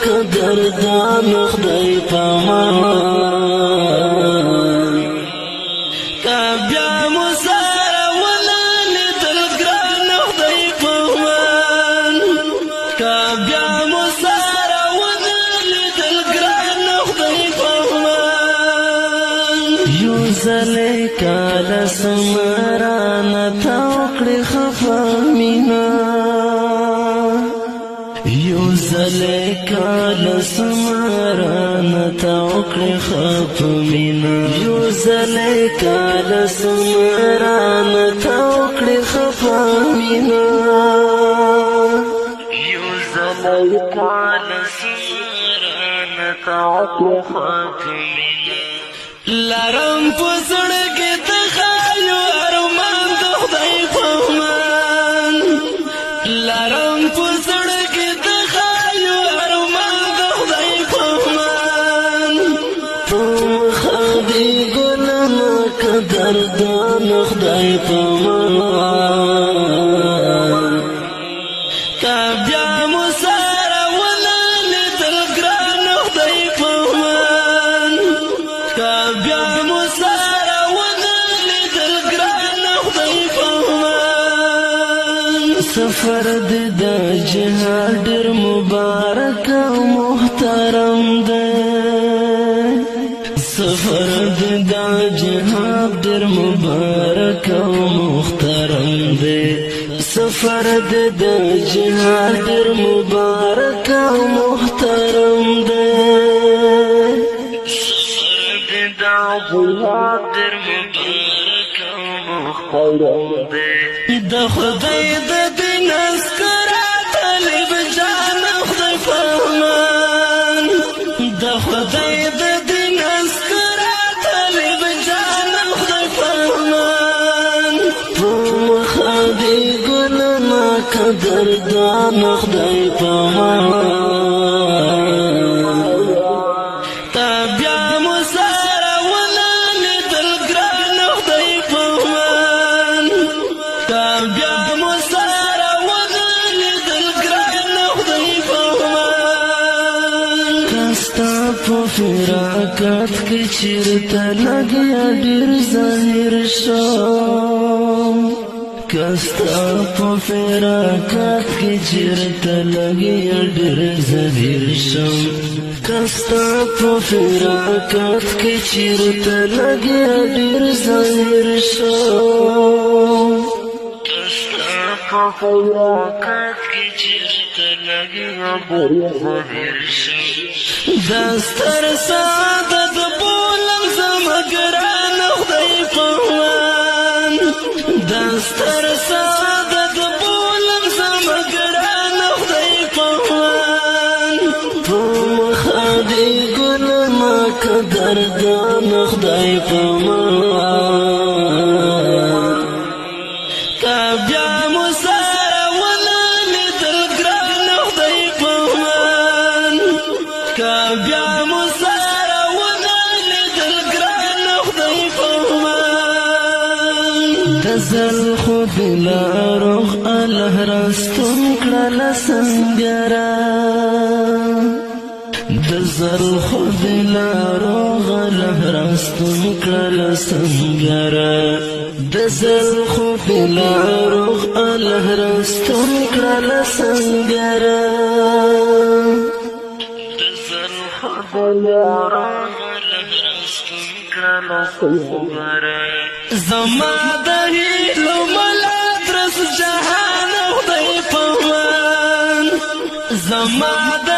قدردان خدای پامان کبیا مسارا ولا لیدل گران خدای پامان کبیا مسارا ولا لیدل گران خدای پامان یو زلی کالا سمرانا تاوکڑی خفا مینا یو زلی کالا سمرانا تاوکڑی خفا مینا یو زلی کالا سمرانا تاوکڑی خفا مینا یو زلی کالا سمرانا تاوکڑی خفا مینا لرم پسڑکی تخایو ارمان د خدای پامان لرم پسڑکی تخایو ارمان د خدای پامان تم خدای گلما قدردان خدای پامان کبیا مسارا ولا لیدل گران خدای پامان کبیا مسارا ولا لیدل گران خدای پامان سفر د جهاد ډېر مبارک او محترم دی سفر د جهاد ډېر مبارک او محترم دی سفر د جهاد ډېر مبارک او محترم دی جهاد در مبارک و محترم دی د خدای د دین اسکرا طالب جان خدای پامان د خدای د دین اسکرا طالب جان خدای پامان تم خدای ګلما قدردان خدای پامان فراقات کی چیرتا لگیا ډیر ظاهر شو کستا په فراقات کی چیرتا لگیا ډیر ظاهر شو کستا په فراقات کی چیرتا لگیا ډیر ظاهر شو کستا په فراقات کی چیرتا لگیا ډیر ظاهر شو دستر سعادت بولم زمگران خدای پامان دستر سعادت بولم زمگران خدای پامان تم خدای گلما قدردان خدای پامان کبیا مسارا ولا لیدل گران خدای پامان کبیا مسارا ولا لیدل گران خدای پامان دزل خود لاروغ الله راستون کړل سنگرا دزل خود لاروغ الله راستون کړل سنگرا دزل خود لاروغ الله راستون کړل سنگرا زما د هیلو ملات رس جهان خدای پامان زما د